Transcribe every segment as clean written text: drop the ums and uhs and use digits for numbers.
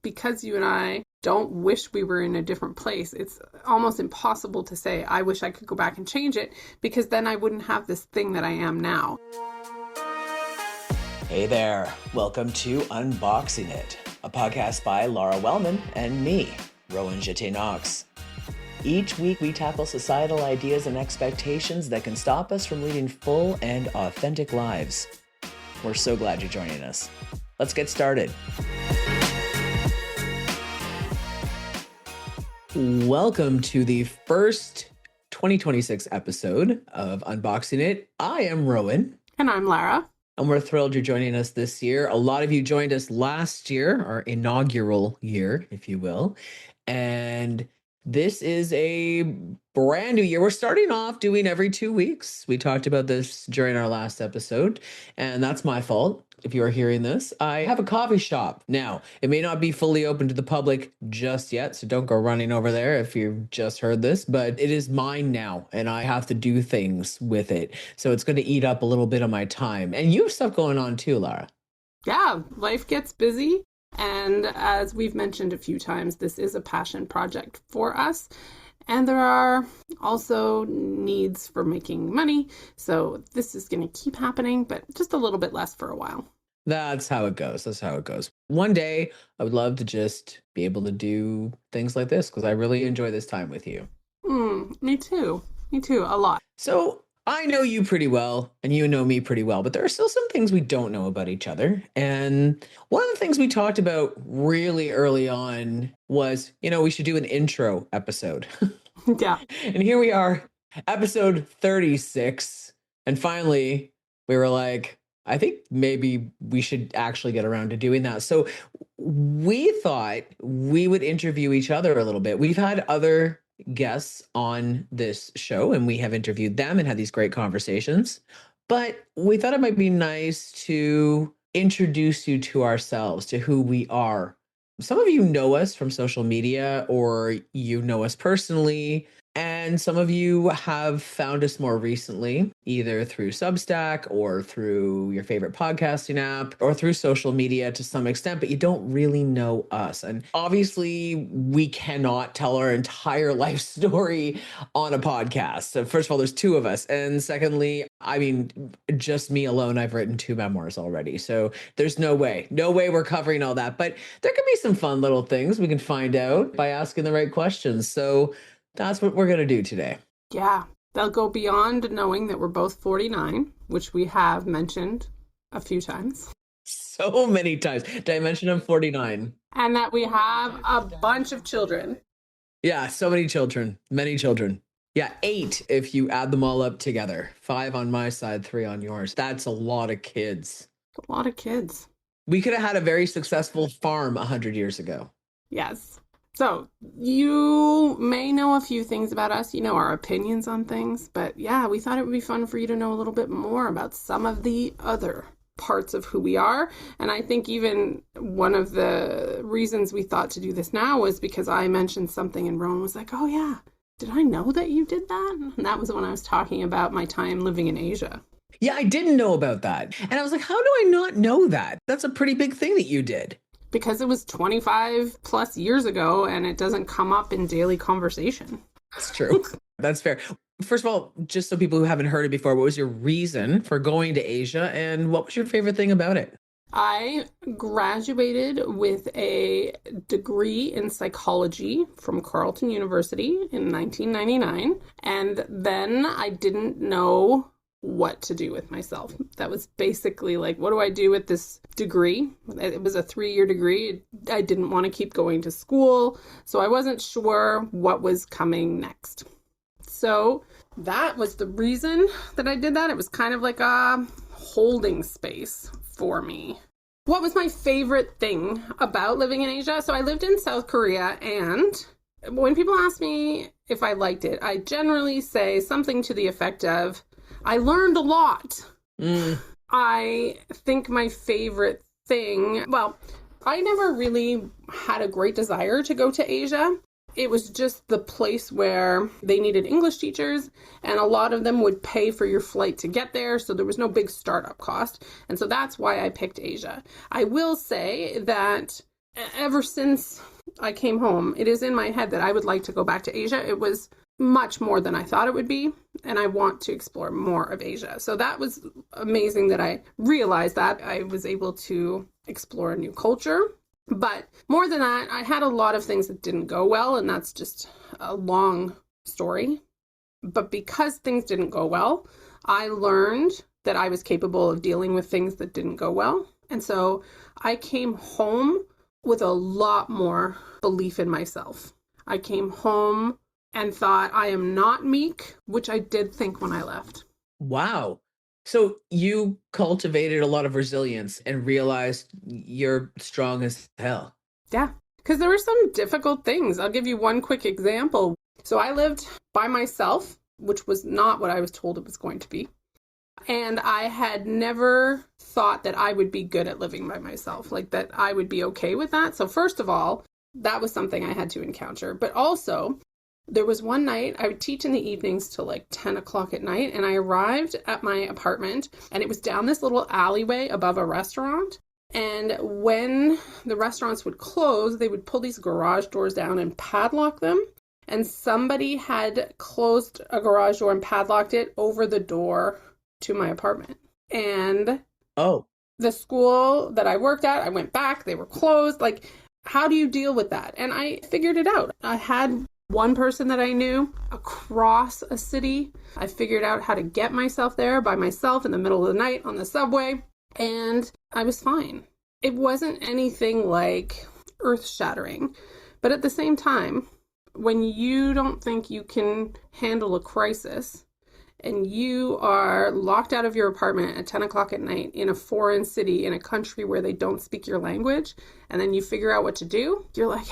because you and I don't wish we were in a different place, it's almost impossible to say, I wish I could go back and change it, because then I wouldn't have this thing that I am now. Hey there, welcome to Unboxing It, a podcast by Laura Wellman and me, Rowan Jeté-Knox. Each week we tackle societal ideas and expectations that can stop us from leading full and authentic lives. We're so glad you're joining us. Let's get started. Welcome to the first 2026 episode of Unboxing It. I am Rowan. And I'm Lara. And we're thrilled you're joining us this year. A lot of you joined us last year, our inaugural year, if you will. And this is a brand new year. We're starting off doing every 2 weeks. We talked about this during our last episode, and that's my fault. If you are hearing this, I have a coffee shop. Now, it may not be fully open to the public just yet, so don't go running over there if you've just heard this, but it is mine now, and I have to do things with it. So it's going to eat up a little bit of my time. And you have stuff going on too, Lara. Yeah, life gets busy. And as we've mentioned a few times, this is a passion project for us. And there are also needs for making money. So this is going to keep happening, but just a little bit less for a while. That's how it goes. That's how it goes. One day, I would love to just be able to do things like this because I really enjoy this time with you. Me too. Me too. A lot. So I know you pretty well and you know me pretty well, but there are still some things we don't know about each other. And one of the things we talked about really early on was, we should do an intro episode. Yeah. And here we are, episode 36. And finally, we were like, I think maybe we should actually get around to doing that. So we thought we would interview each other a little bit. We've had other guests on this show and we have interviewed them and had these great conversations, but we thought it might be nice to introduce you to ourselves, to who we are. Some of you know us from social media or you know us personally, and some of you have found us more recently, either through Substack or through your favorite podcasting app or through social media to some extent, but you don't really know us. And obviously, we cannot tell our entire life story on a podcast. So first of all, there's two of us. And secondly, just me alone, I've written 2 memoirs already. So there's no way we're covering all that. But there could be some fun little things we can find out by asking the right questions. So that's what we're going to do today. Yeah, they'll go beyond knowing that we're both 49, which we have mentioned a few times. So many times. Did I mention I'm 49? And that we have a bunch of children. Yeah, so many children. Many children. Yeah, 8 if you add them all up together. 5 on my side, 3 on yours. That's a lot of kids. A lot of kids. We could have had a very successful farm 100 years ago. Yes. So you may know a few things about us, our opinions on things, but yeah, we thought it would be fun for you to know a little bit more about some of the other parts of who we are. And I think even one of the reasons we thought to do this now was because I mentioned something and Rowan was like, oh yeah, did I know that you did that? And that was when I was talking about my time living in Asia. Yeah, I didn't know about that. And I was like, how do I not know that? That's a pretty big thing that you did. Because it was 25 plus years ago and it doesn't come up in daily conversation. That's true. That's fair. First of all, just so people who haven't heard it before, what was your reason for going to Asia and what was your favorite thing about it? I graduated with a degree in psychology from Carleton University in 1999. And then I didn't know what to do with myself. That was basically like, what do I do with this degree? It was a 3-year degree. I didn't want to keep going to school, so I wasn't sure what was coming next. So that was the reason that I did that. It was kind of like a holding space for me. What was my favorite thing about living in Asia? So I lived in South Korea, and when people ask me if I liked it, I generally say something to the effect of, I learned a lot. I think my favorite thing, I never really had a great desire to go to Asia. It was just the place where they needed English teachers, and a lot of them would pay for your flight to get there, so there was no big startup cost. And so that's why I picked Asia. I will say that Ever since I came home, it is in my head that I would like to go back to Asia. It was much more than I thought it would be, and I want to explore more of Asia. So that was amazing that I realized that I was able to explore a new culture. But more than that, I had a lot of things that didn't go well, and that's just a long story. But because things didn't go well, I learned that I was capable of dealing with things that didn't go well. And so I came home with a lot more belief in myself. I came home and thought, I am not meek, which I did think when I left. Wow. So you cultivated a lot of resilience and realized you're strong as hell. Yeah, because there were some difficult things. I'll give you one quick example. So I lived by myself, which was not what I was told it was going to be. And I had never thought that I would be good at living by myself, like that I would be okay with that. So, first of all, that was something I had to encounter. But also, there was one night I would teach in the evenings till like 10 o'clock at night. And I arrived at my apartment, and it was down this little alleyway above a restaurant. And when the restaurants would close, they would pull these garage doors down and padlock them. And somebody had closed a garage door and padlocked it over the door to my apartment. And Oh, the school that I worked at, I went back, they were closed. Like, how do you deal with that? And I figured it out. I had one person that I knew across a city. I figured out how to get myself there by myself in the middle of the night on the subway, and I was fine. It wasn't anything like earth-shattering, but at the same time, when you don't think you can handle a crisis and you are locked out of your apartment at 10 o'clock at night in a foreign city in a country where they don't speak your language, and then you figure out what to do, you're like,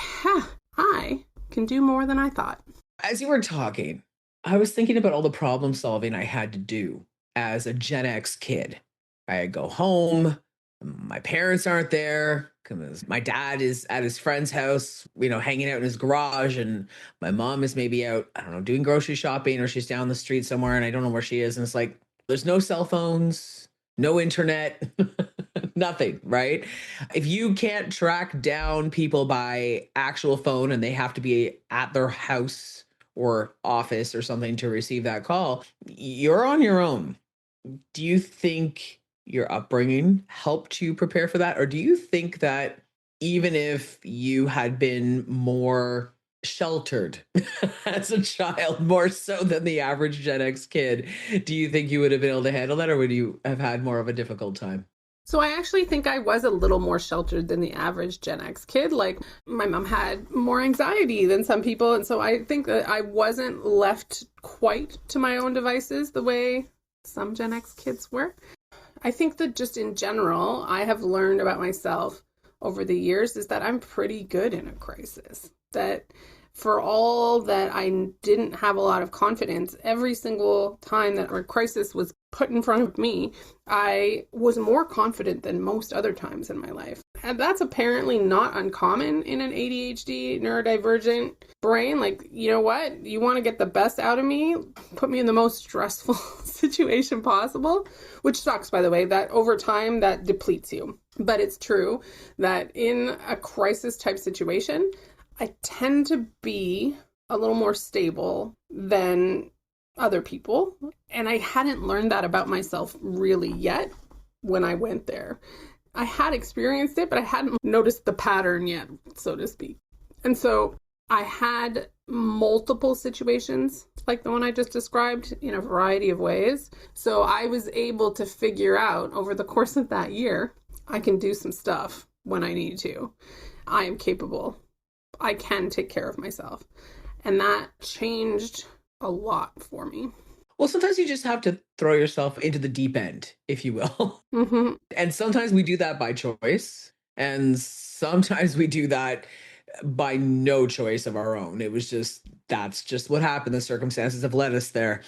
I can do more than I thought. as you were talking, I was thinking about all the problem solving I had to do as a Gen X kid. I go home, my parents aren't there because my dad is at his friend's house, hanging out in his garage, and my mom is maybe out, I don't know, doing grocery shopping, or she's down the street somewhere and I don't know where she is. And it's like, there's no cell phones, no internet, nothing, right? If you can't track down people by actual phone and they have to be at their house or office or something to receive that call, you're on your own. Do you think your upbringing helped you prepare for that? Or do you think that even if you had been more sheltered as a child, more so than the average Gen X kid, do you think you would have been able to handle that, or would you have had more of a difficult time? So I actually think I was a little more sheltered than the average Gen X kid. Like, my mom had more anxiety than some people, and so I think that I wasn't left quite to my own devices the way some Gen X kids were. I think that just in general, I have learned about myself over the years is that I'm pretty good in a crisis. That for all that I didn't have a lot of confidence, every single time that a crisis was put in front of me, I was more confident than most other times in my life. And that's apparently not uncommon in an ADHD neurodivergent brain. Like, you know what? You want to get the best out of me? Put me in the most stressful situation possible, which sucks, by the way, that over time that depletes you. But it's true that in a crisis type situation, I tend to be a little more stable than other people. And I hadn't learned that about myself really yet when I went there. I had experienced it, but I hadn't noticed the pattern yet, so to speak. And so I had multiple situations like the one I just described in a variety of ways. So I was able to figure out over the course of that year, I can do some stuff when I need to. I am capable. I can take care of myself. And that changed a lot for me. Well, sometimes you just have to throw yourself into the deep end, if you will. Mm-hmm. And sometimes we do that by choice. And sometimes we do that by no choice of our own. That's just what happened. The circumstances have led us there.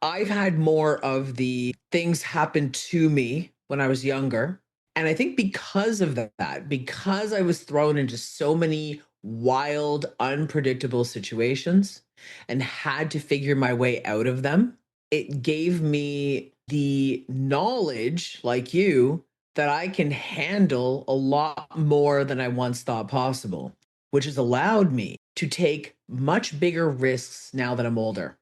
I've had more of the things happen to me when I was younger. And I think because of that, because I was thrown into so many wild, unpredictable situations and had to figure my way out of them, it gave me the knowledge, like you, that I can handle a lot more than I once thought possible, which has allowed me to take much bigger risks now that I'm older.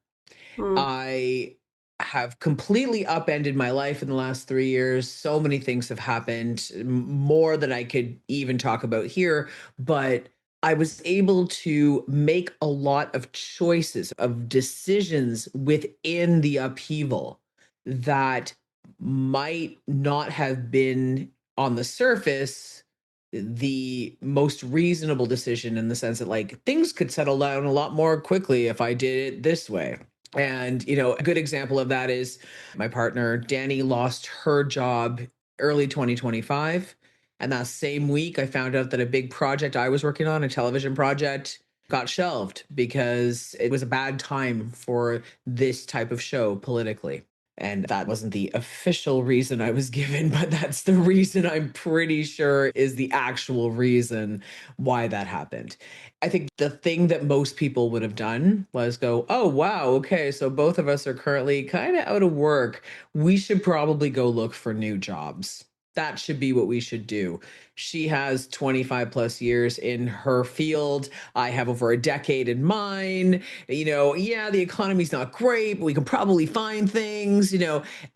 Mm. I have completely upended my life in the last 3 years. So many things have happened, more than I could even talk about here. But I was able to make a lot of choices, of decisions within the upheaval that might not have been on the surface the most reasonable decision, in the sense that like things could settle down a lot more quickly if I did it this way. And, a good example of that is my partner, Danny, lost her job early 2025. And that same week, I found out that a big project I was working on, a television project, got shelved because it was a bad time for this type of show politically. And that wasn't the official reason I was given, but that's the reason I'm pretty sure is the actual reason why that happened. I think the thing that most people would have done was go, oh, wow, okay, so both of us are currently kind of out of work. We should probably go look for new jobs. That should be what we should do. She has 25 plus years in her field. I have over a decade in mine. Yeah, the economy's not great, but we can probably find things.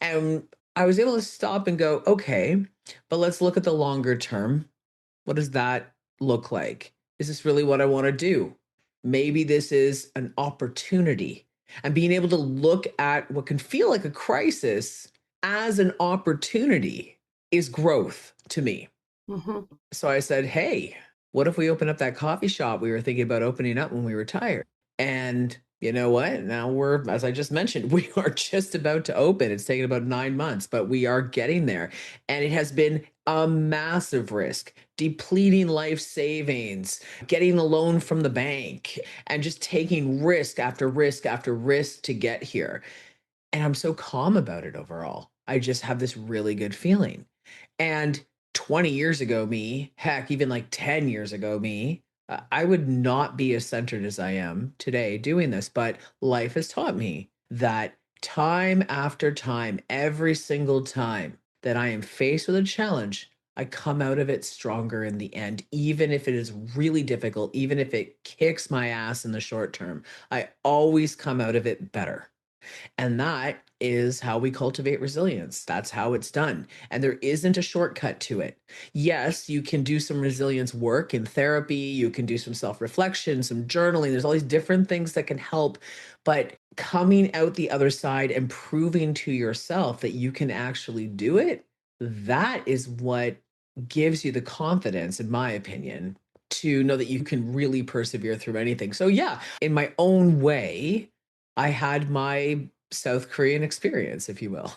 And I was able to stop and go, okay, but let's look at the longer term. What does that look like? Is this really what I want to do? Maybe this is an opportunity. And being able to look at what can feel like a crisis as an opportunity is growth to me. Hmm. So I said, hey, what if we open up that coffee shop we were thinking about opening up when we retired? And you know what? Now we're, as I just mentioned, we are just about to open. It's taken about 9 months, but we are getting there. And it has been a massive risk, depleting life savings, getting a loan from the bank, and just taking risk after risk after risk to get here. And I'm so calm about it overall. I just have this really good feeling. And 20 years ago, me, heck, even like 10 years ago, me, I would not be as centered as I am today doing this. But life has taught me that time after time, every single time that I am faced with a challenge, I come out of it stronger in the end, even if it is really difficult, even if it kicks my ass in the short term. I always come out of it better. And that is how we cultivate resilience. That's how it's done. And there isn't a shortcut to it. Yes, you can do some resilience work in therapy, you can do some self reflection, some journaling. There's all these different things that can help. But coming out the other side and proving to yourself that you can actually do it, that is what gives you the confidence, in my opinion, to know that you can really persevere through anything. So, yeah, in my own way, I had my South Korean experience, if you will.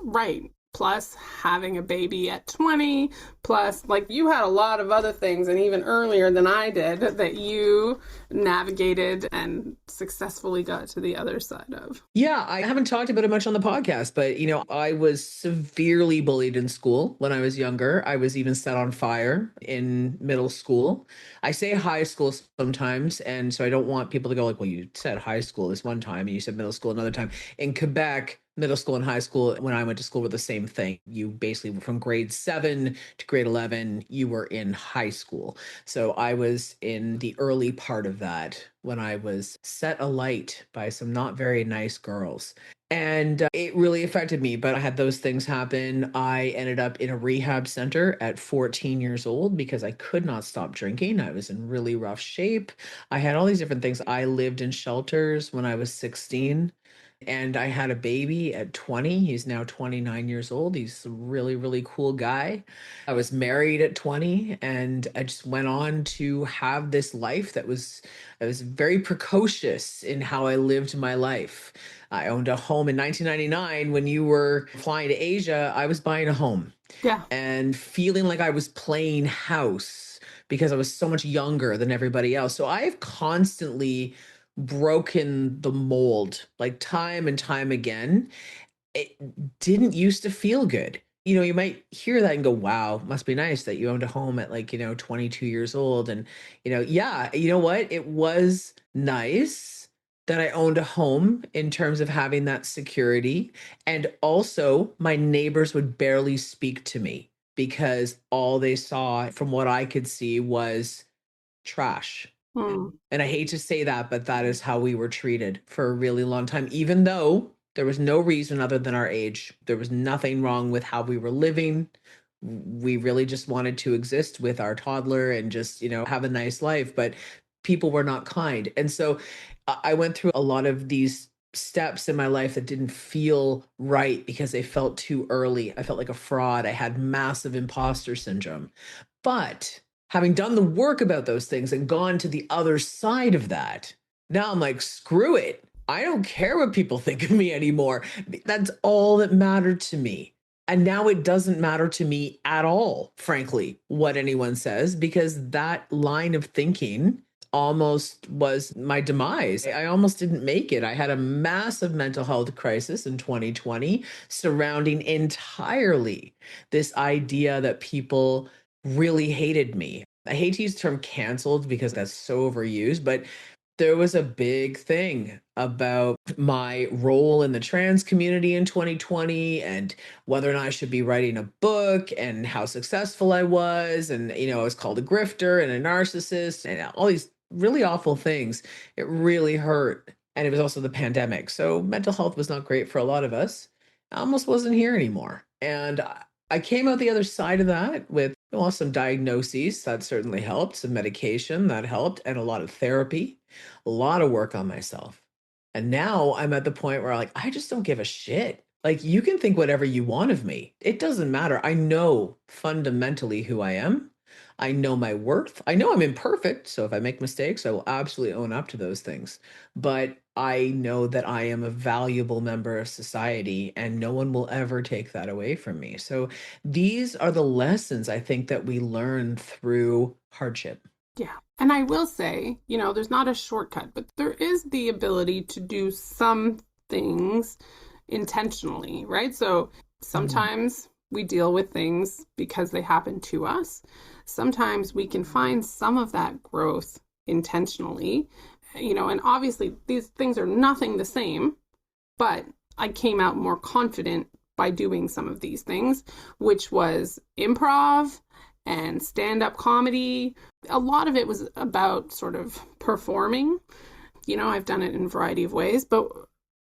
Right. Plus having a baby at 20, plus like you had a lot of other things, and even earlier than I did, that you navigated and successfully got to the other side of. Yeah, I haven't talked about it much on the podcast, but I was severely bullied in school when I was younger. I was even set on fire in middle school. I say high school sometimes, and so I don't want people to go like, "Well, you said high school this one time and you said middle school another time." In Quebec, middle school and high school, when I went to school, were the same thing. You basically, from grade 7 to grade 11, you were in high school. So I was in the early part of that when I was set alight by some not very nice girls. And it really affected me, but I had those things happen. I ended up in a rehab center at 14 years old because I could not stop drinking. I was in really rough shape. I had all these different things. I lived in shelters when I was 16. And I had a baby at 20. He's now 29 years old. He's a really, really cool guy. I was married at 20, and I just went on to have this life I was very precocious in how I lived my life. I owned a home in 1999. When you were flying to Asia, I was buying a home Yeah. and feeling like I was playing house because I was so much younger than everybody else. So I've constantly broken the mold like time and time again. It didn't used to feel good. You might hear that and go, wow, must be nice that you owned a home at like, 22 years old. And, yeah, you know what? It was nice that I owned a home in terms of having that security. And also, my neighbors would barely speak to me. because all they saw, from what I could see, was trash. Mm. And I hate to say that, but that is how we were treated for a really long time, even though there was no reason other than our age. There was nothing wrong with how we were living. We really just wanted to exist with our toddler and just, have a nice life, but people were not kind. And so I went through a lot of these steps in my life that didn't feel right because they felt too early. I felt like a fraud. I had massive imposter syndrome. But having done the work about those things and gone to the other side of that, now I'm like, screw it. I don't care what people think of me anymore. That's all that mattered to me. And now it doesn't matter to me at all, frankly, what anyone says, because that line of thinking almost was my demise. I almost didn't make it. I had a massive mental health crisis in 2020 surrounding entirely this idea that people really hated me. I hate to use the term canceled because that's so overused, but there was a big thing about my role in the trans community in 2020 and whether or not I should be writing a book and how successful I was. And, I was called a grifter and a narcissist and all these really awful things. It really hurt. And it was also the pandemic. So mental health was not great for a lot of us. I almost wasn't here anymore. And I came out the other side of that with some diagnoses that certainly helped, some medication that helped, and a lot of therapy, a lot of work on myself. And now I'm at the point where I just don't give a shit. Like, you can think whatever you want of me. It doesn't matter. I know fundamentally who I am. I know my worth. I know I'm imperfect. So if I make mistakes, I will absolutely own up to those things. But I know that I am a valuable member of society and no one will ever take that away from me. So these are the lessons I think that we learn through hardship. Yeah. And I will say, there's not a shortcut, but there is the ability to do some things intentionally, right? So sometimes we deal with things because they happen to us. Sometimes we can find some of that growth intentionally, and obviously these things are nothing the same, but I came out more confident by doing some of these things, which was improv and stand-up comedy. A lot of it was about sort of performing. I've done it in a variety of ways, but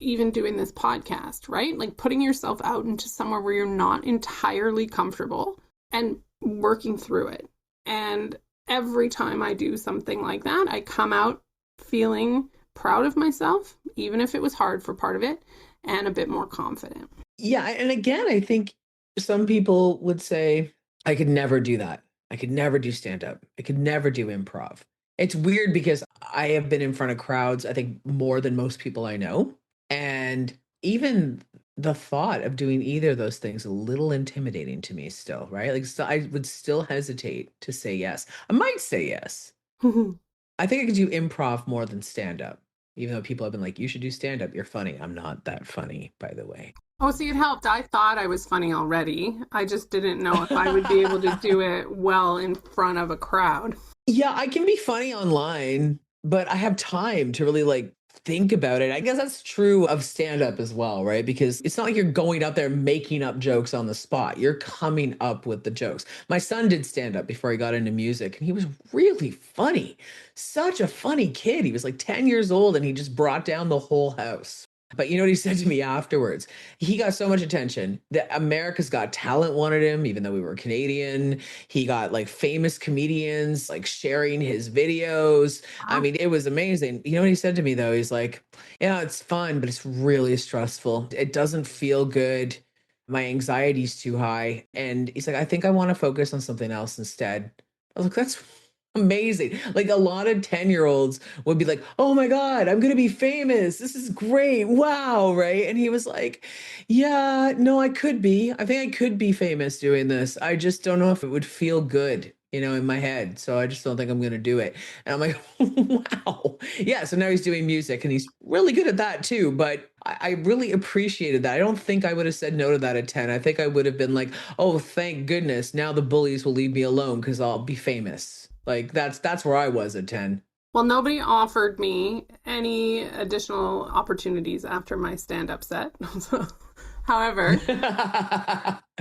even doing this podcast, right? Like putting yourself out into somewhere where you're not entirely comfortable and working through it. And every time I do something like that, I come out feeling proud of myself, even if it was hard for part of it, and a bit more confident. Yeah. And again, I think some people would say, I could never do that. I could never do stand up. I could never do improv. It's weird because I have been in front of crowds, I think, more than most people I know. And even the thought of doing either of those things a little intimidating to me still, right? Like, so I would still hesitate to say yes. I might say yes. I think I could do improv more than stand up, even though people have been like, you should do stand up. You're funny. I'm not that funny, by the way. Oh, see, it helped. I thought I was funny already. I just didn't know if I would be able to do it well in front of a crowd. Yeah, I can be funny online, but I have time to really think about it. I guess that's true of stand up as well, right? Because it's not like you're going up there making up jokes on the spot. You're coming up with the jokes. My son did stand up before he got into music, and he was really funny. Such a funny kid. He was like 10 years old and he just brought down the whole house. But you know what he said to me afterwards? He got so much attention that America's Got Talent wanted him, even though we were Canadian. He got famous comedians sharing his videos. I mean, it was amazing. You know what he said to me though? He's like, yeah, it's fun, but it's really stressful. It doesn't feel good. My anxiety's too high. And he's like, I think I want to focus on something else instead. I was like, that's amazing. Like, a lot of 10-year-olds would be like, oh my God, I'm going to be famous. This is great. Wow. Right. And he was like, yeah, no, I could be. I think I could be famous doing this. I just don't know if it would feel good, in my head. So I just don't think I'm going to do it. And I'm like, wow. Yeah. So now he's doing music and he's really good at that too. But I really appreciated that. I don't think I would have said no to that at 10. I think I would have been like, oh, thank goodness. Now the bullies will leave me alone because I'll be famous. Like, that's where I was at 10. Well, nobody offered me any additional opportunities after my stand-up set. So However,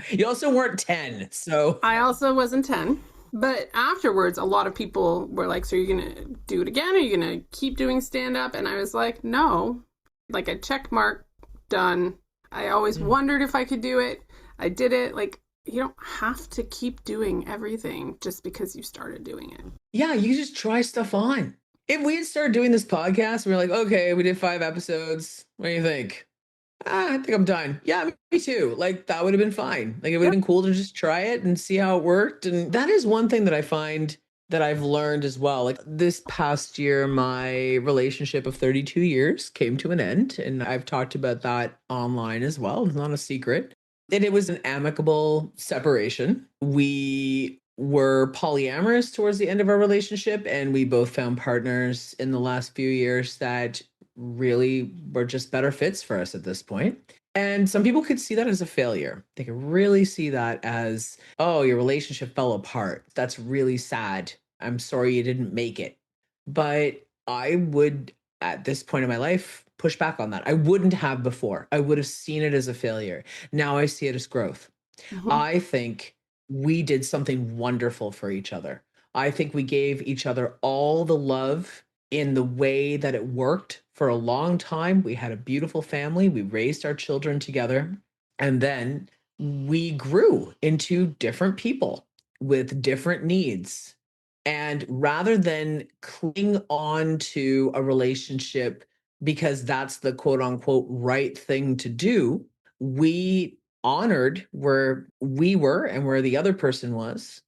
You also weren't 10, so I also wasn't 10. But afterwards, a lot of people were like, so you're going to do it again? Are you going to keep doing stand up? And I was like, no. Like a check mark, done. I always wondered if I could do it. I did it. Like, you don't have to keep doing everything just because you started doing it. yeah, you just try stuff on. If we had started doing this podcast, we were like, okay, we did 5 episodes. What do you think? I think I'm done. Yeah, me too. Like, that would have been fine. Like, it would have been cool to just try it and see how it worked. And that is one thing that I find that I've learned as well. Like, this past year, my relationship of 32 years came to an end. And I've talked about that online as well. It's not a secret. And it was an amicable separation. We were polyamorous towards the end of our relationship, and we both found partners in the last few years that really were just better fits for us at this point. And some people could see that as a failure. They could really see that as, oh, your relationship fell apart. That's really sad. I'm sorry you didn't make it. But I would, at this point in my life, push back on that. I wouldn't have before. I would have seen it as a failure. Now I see it as growth. Mm-hmm. I think we did something wonderful for each other. I think we gave each other all the love in the way that it worked for a long time. We had a beautiful family. We raised our children together. And then we grew into different people with different needs. And rather than cling on to a relationship because that's the quote unquote right thing to do, we honored where we were and where the other person was.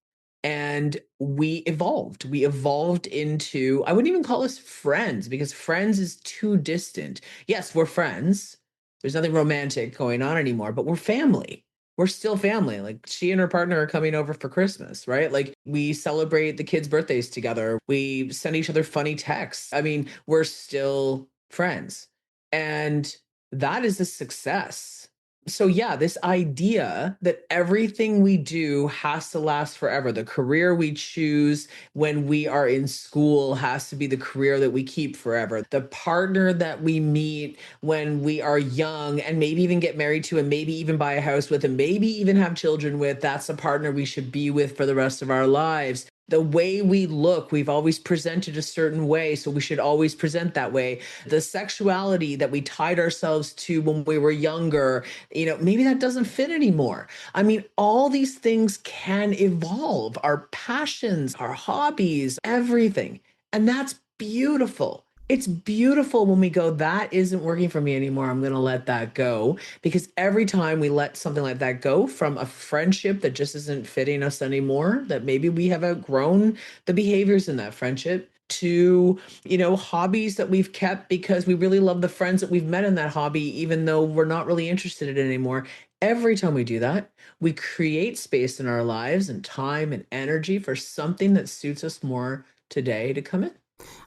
And we evolved. We evolved into, I wouldn't even call us friends because friends is too distant. Yes, we're friends. There's nothing romantic going on anymore, but we're family. We're still family. Like, she and her partner are coming over for Christmas, right? Like, we celebrate the kids' birthdays together. We send each other funny texts. I mean, we're still friends. And that is a success. So yeah, this idea that everything we do has to last forever. The career we choose when we are in school has to be the career that we keep forever. The partner that we meet when we are young and maybe even get married to and maybe even buy a house with and maybe even have children with, that's a partner we should be with for the rest of our lives. The way we look, we've always presented a certain way, so we should always present that way. The sexuality that we tied ourselves to when we were younger, maybe that doesn't fit anymore. I mean, all these things can evolve, our passions, our hobbies, everything. And that's beautiful. It's beautiful when we go, that isn't working for me anymore. I'm going to let that go. Because every time we let something like that go from a friendship that just isn't fitting us anymore, that maybe we have outgrown the behaviors in that friendship, to, hobbies that we've kept because we really love the friends that we've met in that hobby, even though we're not really interested in it anymore. Every time we do that, we create space in our lives and time and energy for something that suits us more today to come in.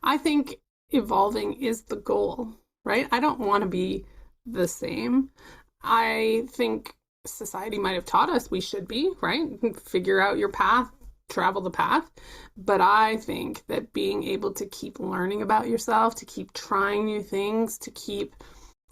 I think evolving is the goal, right? I don't want to be the same. I think society might have taught us we should be, right? Figure out your path, travel the path. But I think that being able to keep learning about yourself, to keep trying new things, to keep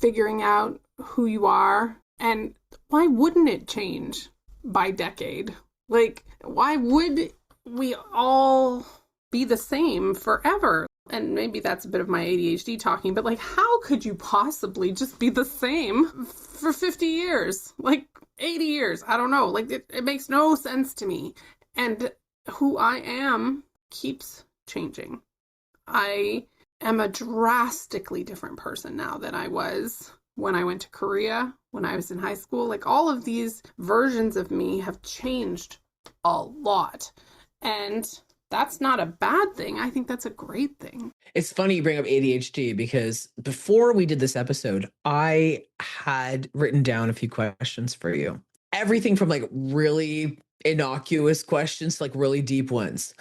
figuring out who you are, and why wouldn't it change by decade? Like, why would we all be the same forever? And maybe that's a bit of my ADHD talking, but like, how could you possibly just be the same for 50 years? Like 80 years? I don't know. Like, it makes no sense to me. And who I am keeps changing. I am a drastically different person now than I was when I went to Korea, when I was in high school. Like, all of these versions of me have changed a lot. And that's not a bad thing. I think that's a great thing. It's funny you bring up ADHD because before we did this episode, I had written down a few questions for you. Everything from like really innocuous questions to like really deep ones.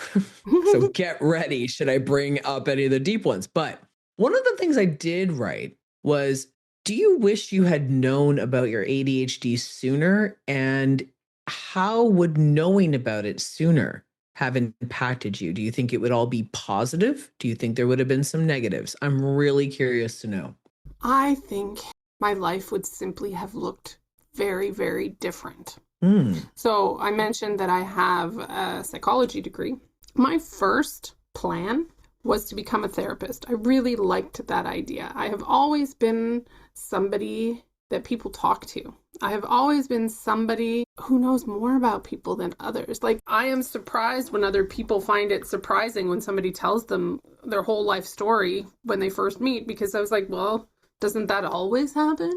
So get ready. Should I bring up any of the deep ones? But one of the things I did write was, do you wish you had known about your ADHD sooner? And how would knowing about it sooner have impacted you? Do you think it would all be positive? Do you think there would have been some negatives? I'm really curious to know. I think my life would simply have looked very, very different. Hmm. So I mentioned that I have a psychology degree. My first plan was to become a therapist. I really liked that idea. I have always been somebody that people talk to. I have always been somebody who knows more about people than others. Like, I am surprised when other people find it surprising when somebody tells them their whole life story when they first meet, because I was like, well, doesn't that always happen?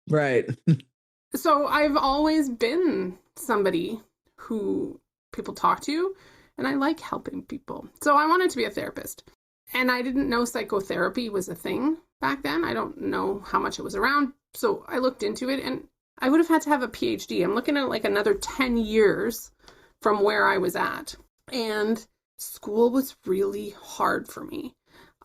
Right. So I've always been somebody who people talk to, and I like helping people. So I wanted to be a therapist. And I didn't know psychotherapy was a thing back then. I don't know how much it was around. So I looked into it, and I would have had to have a PhD. I'm looking at like another 10 years from where I was at. And school was really hard for me.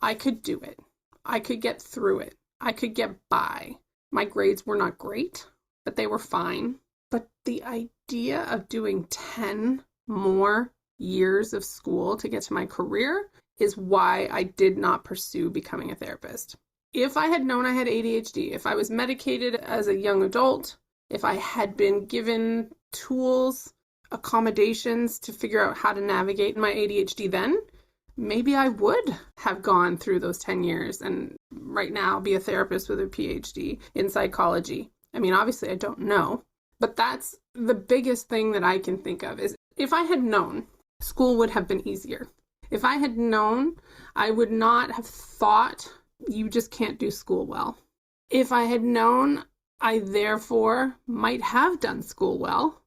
I could do it. I could get through it. I could get by. My grades were not great, but they were fine. But the idea of doing 10 more years of school to get to my career is why I did not pursue becoming a therapist. If I had known I had ADHD, if I was medicated as a young adult, if I had been given tools, accommodations to figure out how to navigate my ADHD then, maybe I would have gone through those 10 years and right now be a therapist with a PhD in psychology. I mean, obviously I don't know, but that's the biggest thing that I can think of is if I had known, school would have been easier. If I had known, I would not have thought you just can't do school well. If I had known, I therefore might have done school well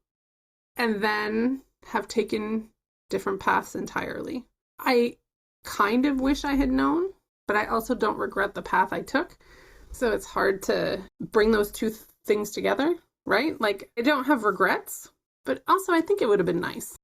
and then have taken different paths entirely. I kind of wish I had known, but I also don't regret the path I took. So it's hard to bring those two things together, right? Like, I don't have regrets, but also I think it would have been nice.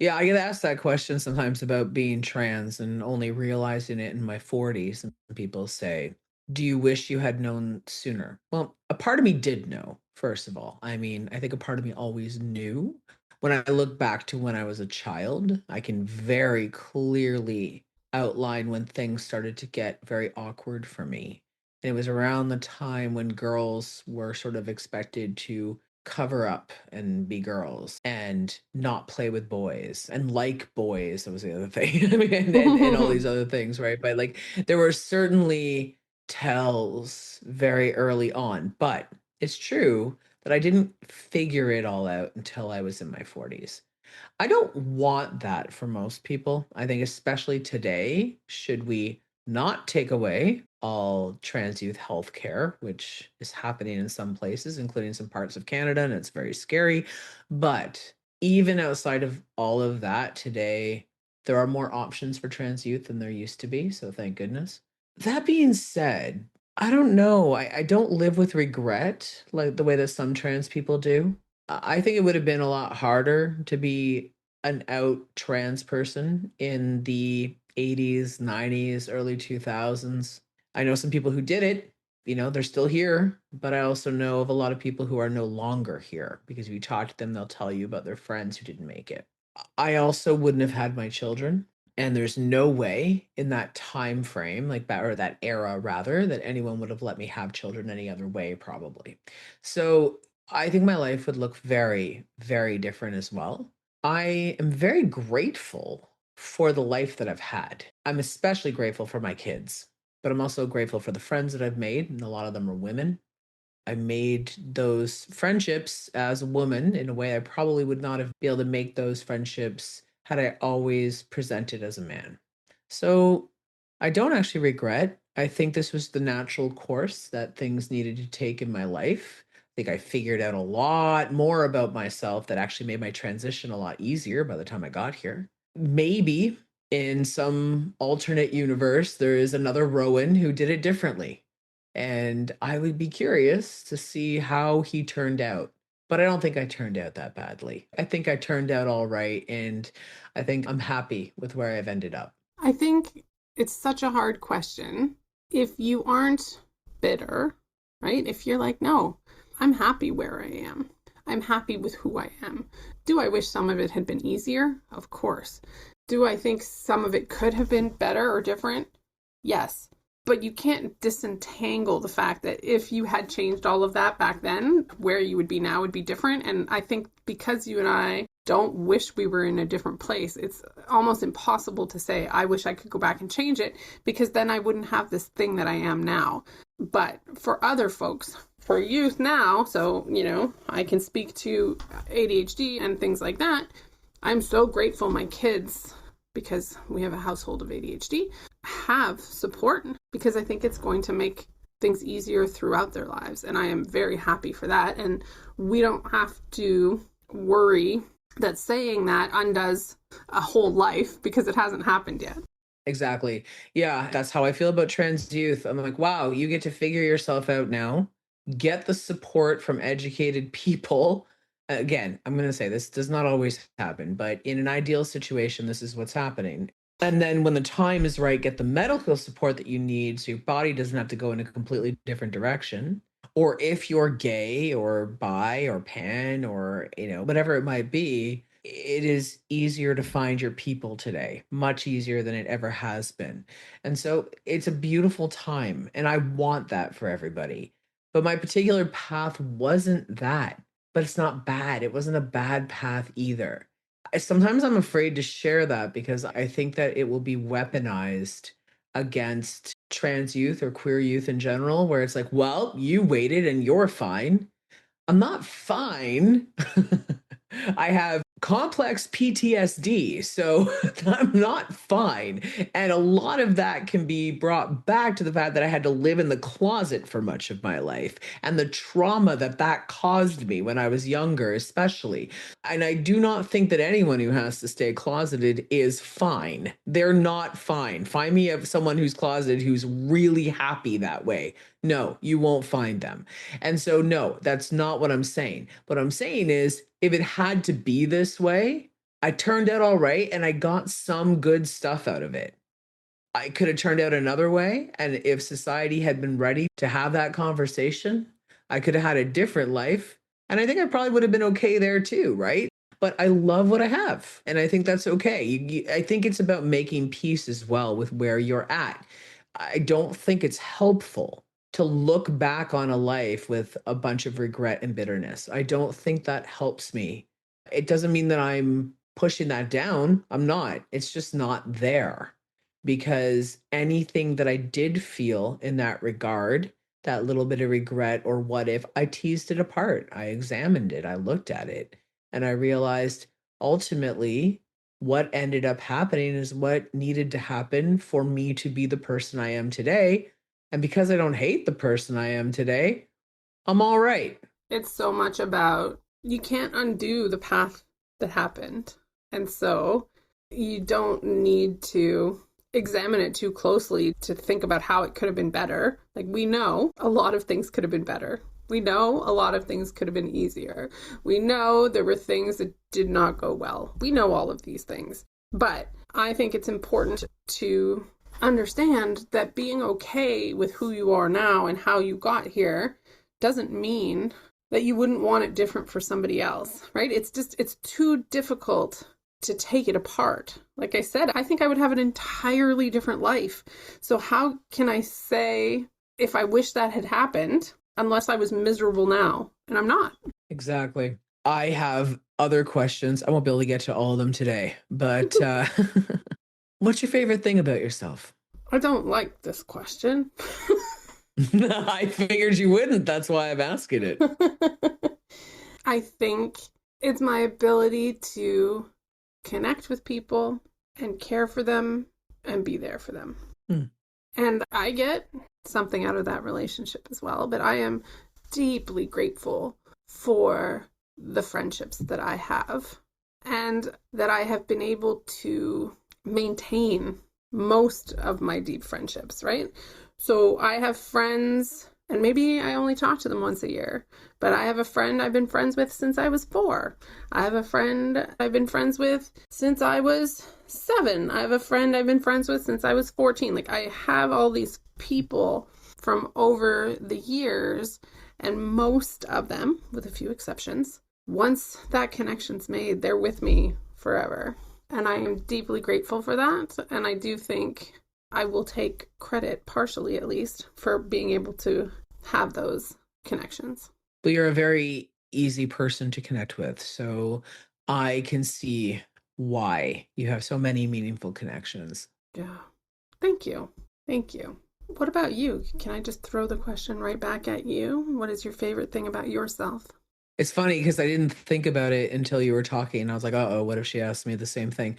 Yeah, I get asked that question sometimes about being trans and only realizing it in my 40s. And people say, do you wish you had known sooner? Well, a part of me did know, first of all. I mean, I think a part of me always knew. When I look back to when I was a child, I can very clearly outline when things started to get very awkward for me. And it was around the time when girls were sort of expected to cover up and be girls and not play with boys and like boys. That was the other thing. I mean, and all these other things, right? But like there were certainly tells very early on, but it's true that I didn't figure it all out until I was in my 40s. I don't want that for most people. I think, especially today, should we not take away all trans youth healthcare, which is happening in some places, including some parts of Canada, and it's very scary. But even outside of all of that, today, there are more options for trans youth than there used to be. So thank goodness. That being said, I don't know. I don't live with regret like the way that some trans people do. I think it would have been a lot harder to be an out trans person in the 80s, 90s, early 2000s. I know some people who did it, they're still here, but I also know of a lot of people who are no longer here because if you talk to them, they'll tell you about their friends who didn't make it. I also wouldn't have had my children, and there's no way in that time frame, like that, or that era rather, that anyone would have let me have children any other way, probably. So I think my life would look very, very different as well. I am very grateful for the life that I've had. I'm especially grateful for my kids, but I'm also grateful for the friends that I've made, and a lot of them are women. I made those friendships as a woman in a way I probably would not have been able to make those friendships had I always presented as a man. So I don't actually regret. I think this was the natural course that things needed to take in my life. I think I figured out a lot more about myself that actually made my transition a lot easier by the time I got here. Maybe in some alternate universe, there is another Rowan who did it differently. And I would be curious to see how he turned out. But I don't think I turned out that badly. I think I turned out all right. And I think I'm happy with where I've ended up. I think it's such a hard question. If you aren't bitter, right? If you're like, no, I'm happy where I am. I'm happy with who I am. Do I wish some of it had been easier? Of course. Do I think some of it could have been better or different? Yes. But you can't disentangle the fact that if you had changed all of that back then, where you would be now would be different. And I think because you and I don't wish we were in a different place, it's almost impossible to say, I wish I could go back and change it, because then I wouldn't have this thing that I am now. But for other folks, for youth now, so, I can speak to ADHD and things like that. I'm so grateful my kids, because we have a household of ADHD, have support, because I think it's going to make things easier throughout their lives. And I am very happy for that. And we don't have to worry that saying that undoes a whole life, because it hasn't happened yet. Exactly. Yeah, that's how I feel about trans youth. I'm like, wow, you get to figure yourself out now, get the support from educated people. Again, I'm going to say this does not always happen, but in an ideal situation, this is what's happening. And then when the time is right, get the medical support that you need so your body doesn't have to go in a completely different direction. Or if you're gay or bi or pan or, whatever it might be, it is easier to find your people today, much easier than it ever has been. And so it's a beautiful time. And I want that for everybody. But my particular path wasn't that, but it's not bad. It wasn't a bad path either. Sometimes I'm afraid to share that because I think that it will be weaponized against trans youth or queer youth in general, where it's like, well, you waited and you're fine. I'm not fine. I have complex PTSD, so I'm not fine. And a lot of that can be brought back to the fact that I had to live in the closet for much of my life and the trauma that that caused me when I was younger, especially. And I do not think that anyone who has to stay closeted is fine. They're not fine. Find me someone who's closeted who's really happy that way. No, you won't find them. And so, no, that's not what I'm saying. What I'm saying is, if it had to be this way, I turned out all right and I got some good stuff out of it. I could have turned out another way. And if society had been ready to have that conversation, I could have had a different life. And I think I probably would have been okay there too, right? But I love what I have. And I think that's okay. I think it's about making peace as well with where you're at. I don't think it's helpful to look back on a life with a bunch of regret and bitterness. I don't think that helps me. It doesn't mean that I'm pushing that down. I'm not. It's just not there, because anything that I did feel in that regard, that little bit of regret or what if, I teased it apart. I examined it. I looked at it and I realized ultimately what ended up happening is what needed to happen for me to be the person I am today. And because I don't hate the person I am today, I'm all right. It's so much about, you can't undo the path that happened. And so you don't need to examine it too closely to think about how it could have been better. Like, we know a lot of things could have been better. We know a lot of things could have been easier. We know there were things that did not go well. We know all of these things. But I think it's important to understand that being okay with who you are now and how you got here doesn't mean that you wouldn't want it different for somebody else, right? It's too difficult to take it apart. Like I said, I think I would have an entirely different life. So how can I say if I wish that had happened unless I was miserable now? And I'm not. Exactly. I have other questions. I won't be able to get to all of them today, but what's your favorite thing about yourself? I don't like this question. I figured you wouldn't. That's why I'm asking it. I think it's my ability to connect with people and care for them and be there for them. And I get something out of that relationship as well. But I am deeply grateful for the friendships that I have and that I have been able to maintain most of my deep friendships, right? So I have friends, and maybe I only talk to them once a year, but I have a friend I've been friends with since I was 4. I have a friend I've been friends with since I was 7. I have a friend I've been friends with since I was 14. Like, I have all these people from over the years, and most of them, with a few exceptions, once that connection's made, they're with me forever. And I am deeply grateful for that. And I do think I will take credit, partially at least, for being able to have those connections. But you're a very easy person to connect with. So I can see why you have so many meaningful connections. Yeah. Thank you. Thank you. What about you? Can I just throw the question right back at you? What is your favorite thing about yourself? It's funny because I didn't think about it until you were talking. I was like, uh-oh, what if she asked me the same thing?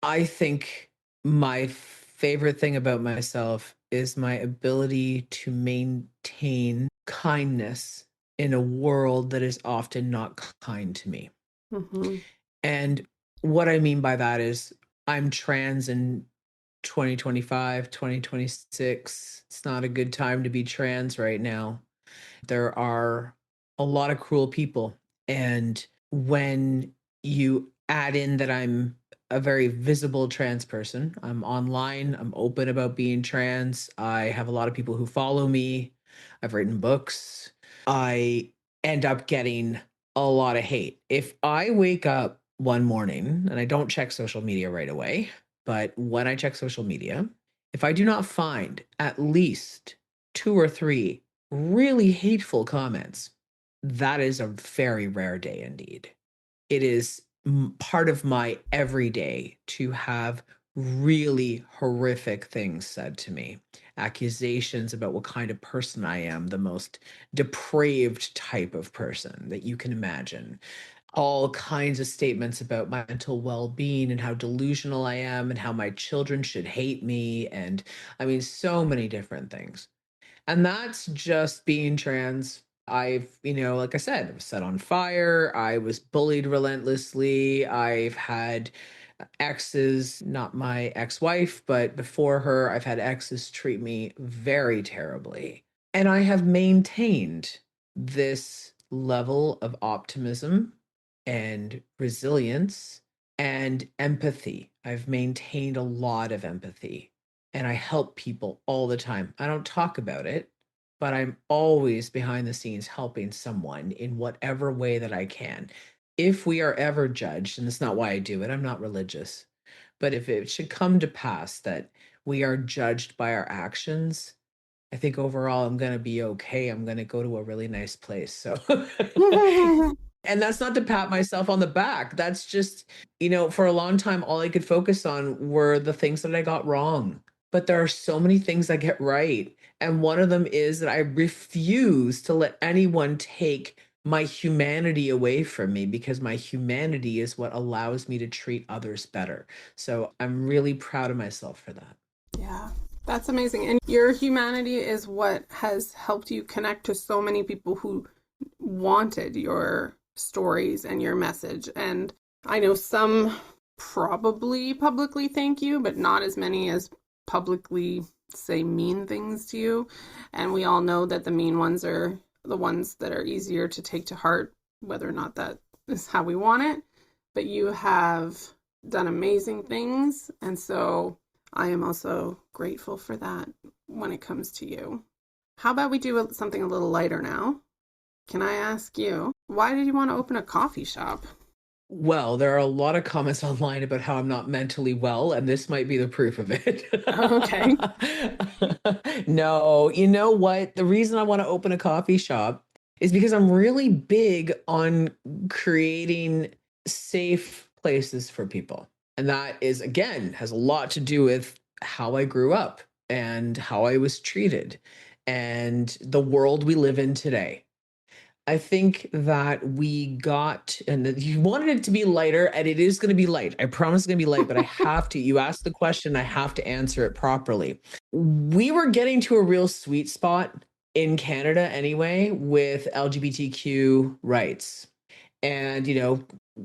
I think my favorite thing about myself is my ability to maintain kindness in a world that is often not kind to me. Mm-hmm. And what I mean by that is I'm trans in 2025, 2026. It's not a good time to be trans right now. There are a lot of cruel people. And when you add in that I'm a very visible trans person, I'm online, I'm open about being trans. I have a lot of people who follow me. I've written books. I end up getting a lot of hate. If I wake up one morning and I don't check social media right away, but when I check social media, if I do not find at least two or three really hateful comments, that is a very rare day indeed. It is part of my everyday to have really horrific things said to me, accusations about what kind of person I am, the most depraved type of person that you can imagine. All kinds of statements about my mental well being and how delusional I am and how my children should hate me. And I mean, so many different things. And that's just being trans. I've, like I said, I was set on fire. I was bullied relentlessly. I've had exes, not my ex wife, but before her, I've had exes treat me very terribly. And I have maintained this level of optimism and resilience and empathy. I've maintained a lot of empathy and I help people all the time. I don't talk about it, but I'm always behind the scenes helping someone in whatever way that I can. If we are ever judged, and that's not why I do it, I'm not religious, but if it should come to pass that we are judged by our actions, I think overall I'm going to be okay. I'm going to go to a really nice place. So, and that's not to pat myself on the back. That's just, for a long time, all I could focus on were the things that I got wrong. But there are so many things I get right. And one of them is that I refuse to let anyone take my humanity away from me because my humanity is what allows me to treat others better. So I'm really proud of myself for that. Yeah, that's amazing. And your humanity is what has helped you connect to so many people who wanted your stories and your message. And I know some probably publicly thank you, but not as many as publicly say mean things to you. And we all know that the mean ones are the ones that are easier to take to heart, whether or not that is how we want it. But you have done amazing things. And so I am also grateful for that when it comes to you. How about we do something a little lighter now? Can I ask you, why did you want to open a coffee shop? Well, there are a lot of comments online about how I'm not mentally well, and this might be the proof of it. Okay. No, you know what? The reason I want to open a coffee shop is because I'm really big on creating safe places for people. And that is, again, has a lot to do with how I grew up and how I was treated and the world we live in today. I think that we got, and that you wanted it to be lighter, and it is going to be light. I promise it's going to be light, but I have to. You asked the question, I have to answer it properly. We were getting to a real sweet spot in Canada anyway with LGBTQ rights. And,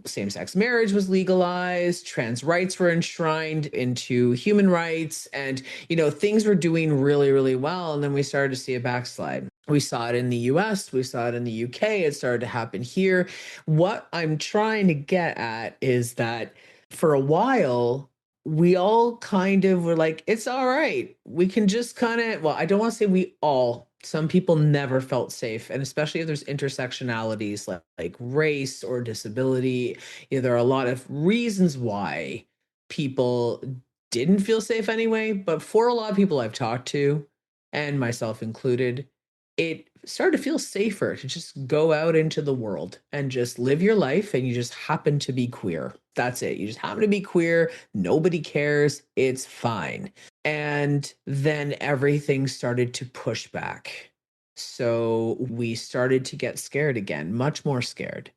same sex marriage was legalized, trans rights were enshrined into human rights, and, things were doing really, really well. And then we started to see a backslide. We saw it in the US, we saw it in the UK, it started to happen here. What I'm trying to get at is that for a while, we all kind of were like, it's all right. We can just kind of, well, I don't want to say we all, some people never felt safe. And especially if there's intersectionalities like race or disability, there are a lot of reasons why people didn't feel safe anyway. But for a lot of people I've talked to, and myself included, it started to feel safer to just go out into the world and just live your life. And you just happen to be queer. That's it. You just happen to be queer. Nobody cares. It's fine. And then everything started to push back. So we started to get scared again, much more scared.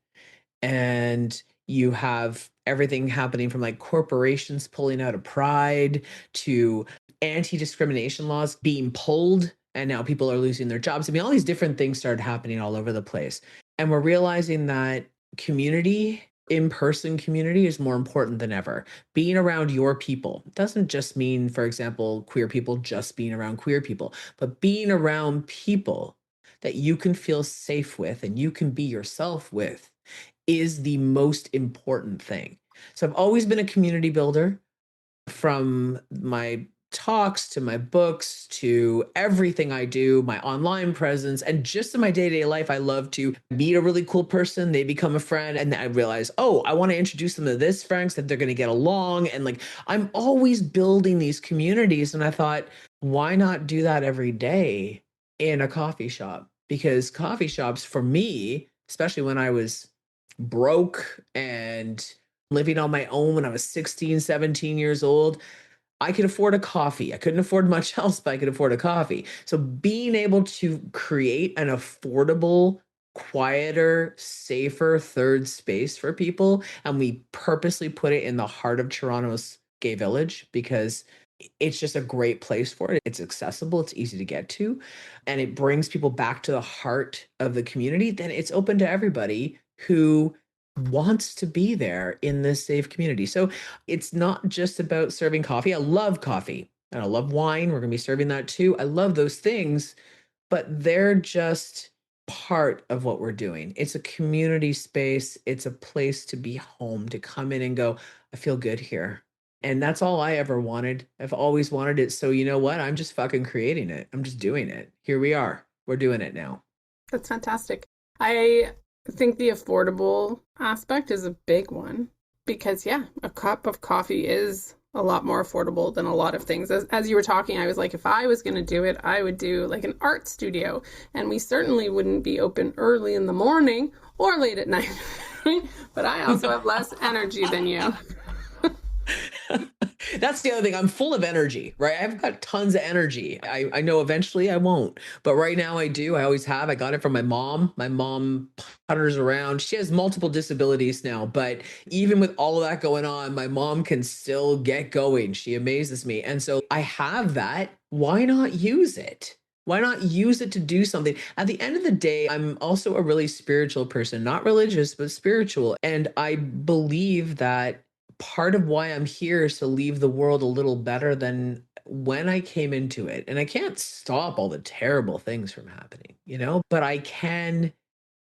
And you have everything happening from like corporations pulling out of pride to anti-discrimination laws being pulled, and now people are losing their jobs. I mean, all these different things started happening all over the place, and we're realizing that community, in-person community, is more important than ever. Being around your people doesn't just mean, for example, queer people just being around queer people, but being around people that you can feel safe with and you can be yourself with is the most important thing. So I've always been a community builder, from my talks to my books to everything I do, my online presence, and just in my day-to-day life. I love to meet a really cool person, they become a friend, and then I realize, oh, I want to introduce them to this friend that they're going to get along. And like, I'm always building these communities. And I thought, why not do that every day in a coffee shop? Because coffee shops, for me, especially when I was broke and living on my own when I was 16, 17 years old, I could afford a coffee. I couldn't afford much else, but I could afford a coffee. So being able to create an affordable, quieter, safer third space for people, and we purposely put it in the heart of Toronto's gay village because it's just a great place for it. It's accessible, it's easy to get to, and it brings people back to the heart of the community. Then it's open to everybody who wants to be there in this safe community. So it's not just about serving coffee. I love coffee and I love wine. We're going to be serving that too. I love those things, but they're just part of what we're doing. It's a community space. It's a place to be home, to come in and go, I feel good here. And that's all I ever wanted. I've always wanted it. So you know what? I'm just fucking creating it. I'm just doing it. Here we are. We're doing it now. That's fantastic. I think the affordable aspect is a big one because, yeah, a cup of coffee is a lot more affordable than a lot of things. As you were talking, I was like, if I was going to do it, I would do like an art studio. And we certainly wouldn't be open early in the morning or late at night. But I also have less energy than you. That's the other thing. I'm full of energy, right? I've got tons of energy. I know eventually I won't, but right now I do. I always have. I got it from my mom. My mom putters around. She has multiple disabilities now, but even with all of that going on, my mom can still get going. She amazes me. And so I have that. Why not use it? Why not use it to do something? At the end of the day, I'm also a really spiritual person, not religious, but spiritual. And I believe that part of why I'm here is to leave the world a little better than when I came into it. And I can't stop all the terrible things from happening, but I can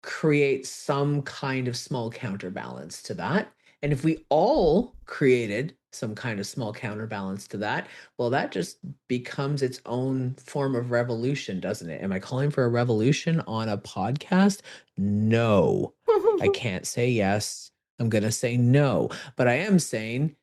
create some kind of small counterbalance to that. And if we all created some kind of small counterbalance to that, well, that just becomes its own form of revolution, doesn't it? Am I calling for a revolution on a podcast? No, I can't say yes. I'm going to say no, but I am saying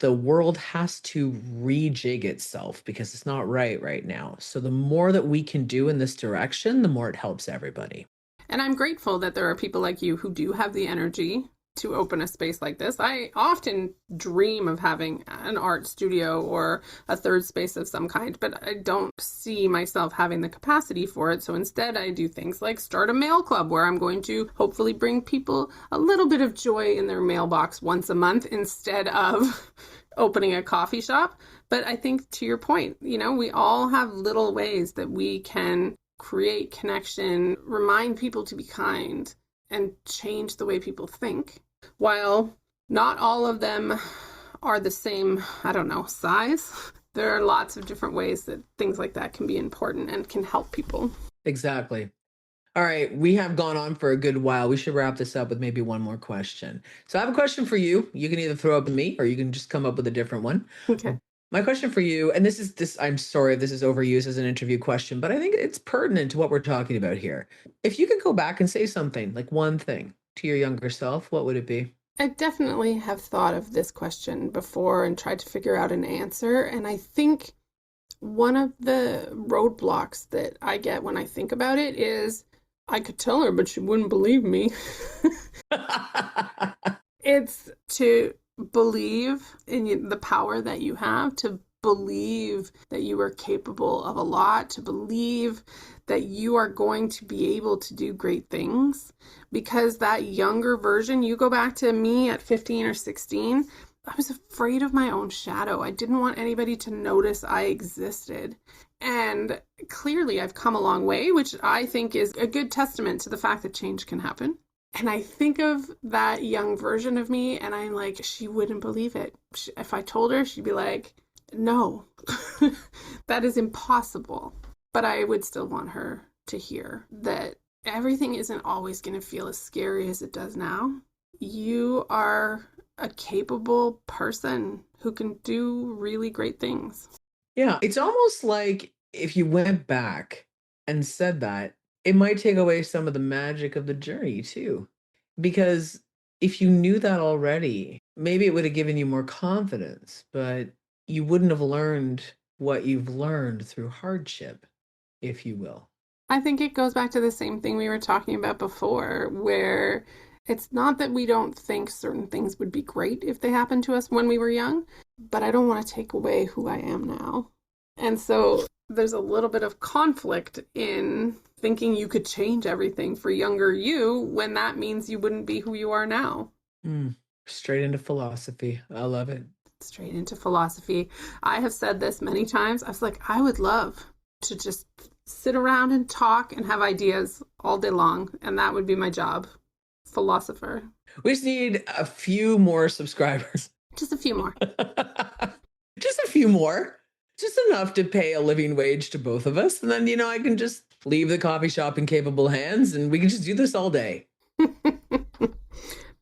the world has to rejig itself because it's not right now. So the more that we can do in this direction, the more it helps everybody. And I'm grateful that there are people like you who do have the energy to open a space like this. I often dream of having an art studio or a third space of some kind, but I don't see myself having the capacity for it. So instead, I do things like start a mail club where I'm going to hopefully bring people a little bit of joy in their mailbox once a month instead of opening a coffee shop. But I think to your point, we all have little ways that we can create connection, remind people to be kind, and change the way people think. While not all of them are the same, size, there are lots of different ways that things like that can be important and can help people. Exactly. All right, we have gone on for a good while. We should wrap this up with maybe one more question. So I have a question for you. You can either throw up at me or you can just come up with a different one. Okay. My question for you, and I'm sorry if this is overused as an interview question, but I think it's pertinent to what we're talking about here. If you could go back and say something, like one thing to your younger self, what would it be? I definitely have thought of this question before and tried to figure out an answer. And I think one of the roadblocks that I get when I think about it is I could tell her, but she wouldn't believe me. It's to believe in the power that you have, to believe that you are capable of a lot, to believe that you are going to be able to do great things. Because that younger version, you go back to me at 15 or 16, I was afraid of my own shadow. I didn't want anybody to notice I existed. And clearly, I've come a long way, which I think is a good testament to the fact that change can happen. And I think of that young version of me, and I'm like, she wouldn't believe it. If I told her, she'd be like, no, that is impossible. But I would still want her to hear that everything isn't always going to feel as scary as it does now. You are a capable person who can do really great things. Yeah, it's almost like if you went back and said that, it might take away some of the magic of the journey too. Because if you knew that already, maybe it would have given you more confidence, but you wouldn't have learned what you've learned through hardship, if you will. I think it goes back to the same thing we were talking about before, where it's not that we don't think certain things would be great if they happened to us when we were young, but I don't want to take away who I am now. And so there's a little bit of conflict in thinking you could change everything for younger you when that means you wouldn't be who you are now. Straight into philosophy. I love it. Straight into philosophy. I have said this many times. I was like, I would love to just sit around and talk and have ideas all day long, and that would be my job. Philosopher. We just need a few more subscribers. Just a few more. Just a few more. Just enough to pay a living wage to both of us. And then, I can just leave the coffee shop in capable hands and we can just do this all day.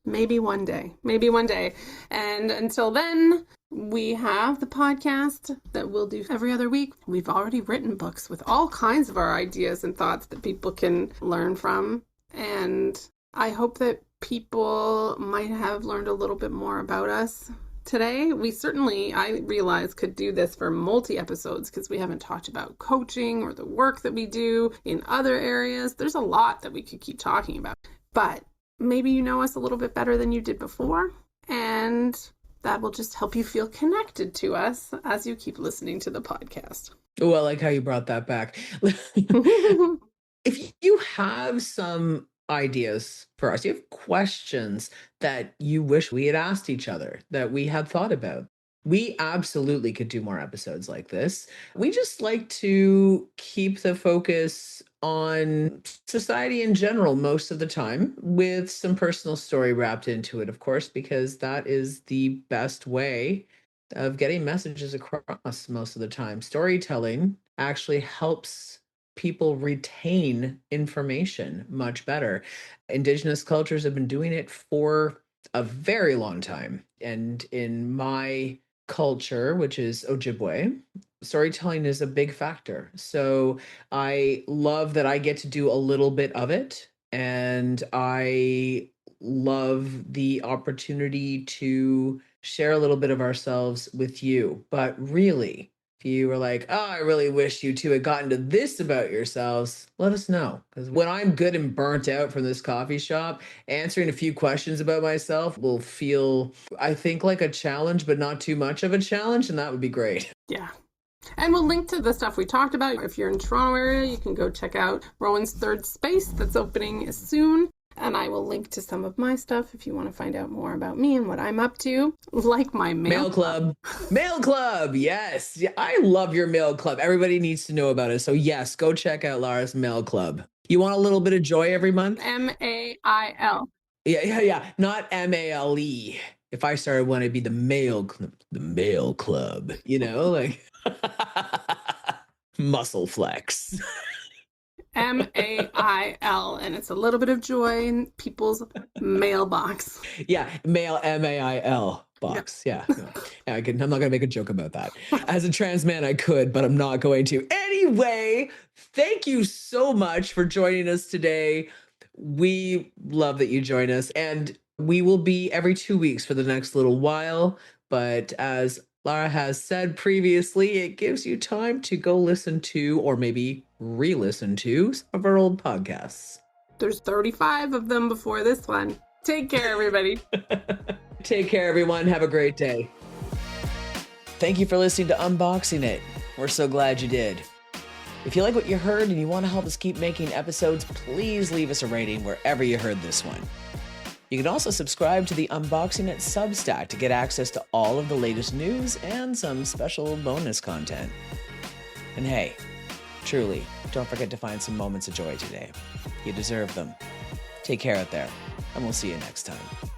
Maybe one day. Maybe one day. And until then, we have the podcast that we'll do every other week. We've already written books with all kinds of our ideas and thoughts that people can learn from. And I hope that people might have learned a little bit more about us today. We certainly, I realize, could do this for multi-episodes because we haven't talked about coaching or the work that we do in other areas. There's a lot that we could keep talking about. But maybe you know us a little bit better than you did before, and that will just help you feel connected to us as you keep listening to the podcast. Oh, I like how you brought that back. If you have some ideas for us, you have questions that you wish we had asked each other, that we had thought about, we absolutely could do more episodes like this. We just like to keep the focus on society in general most of the time, with some personal story wrapped into it, of course, because that is the best way of getting messages across most of the time. Storytelling actually helps people retain information much better. Indigenous cultures have been doing it for a very long time. And in my culture, which is Ojibwe, storytelling is a big factor. So I love that I get to do a little bit of it. And I love the opportunity to share a little bit of ourselves with you. But really, if you were like, oh, I really wish you two had gotten to this about yourselves, let us know. Because when I'm good and burnt out from this coffee shop, answering a few questions about myself will feel, I think, like a challenge, but not too much of a challenge. And that would be great. Yeah. And we'll link to the stuff we talked about. If you're in Toronto area, you can go check out Rowan's Third Space that's opening soon. And I will link to some of my stuff if you want to find out more about me and what I'm up to, like my mail club. Mail club, yes. Yeah, I love your mail club. Everybody needs to know about it. So yes, go check out Lara's mail club. You want a little bit of joy every month? MAIL. Yeah. Not MALE. If I started one, it'd be the mail club, like muscle flex. MAIL, and it's a little bit of joy in people's mailbox. Yeah, mail MAIL box. Yep. Yeah. I'm not gonna make a joke about that. As a trans man, I could, but I'm not going to. Anyway, thank you so much for joining us today. We love that you join us, and We will be every 2 weeks for the next little while, but as Lara has said previously, it gives you time to go listen to, or maybe re-listen to, some of our old podcasts. There's 35 of them before this one. Take care, everybody. Take care, everyone. Have a great day. Thank you for listening to Unboxing It. We're so glad you did. If you like what you heard and you want to help us keep making episodes, please leave us a rating wherever you heard this one. You can also subscribe to the Unboxing It Substack to get access to all of the latest news and some special bonus content. And hey, truly, don't forget to find some moments of joy today. You deserve them. Take care out there, and we'll see you next time.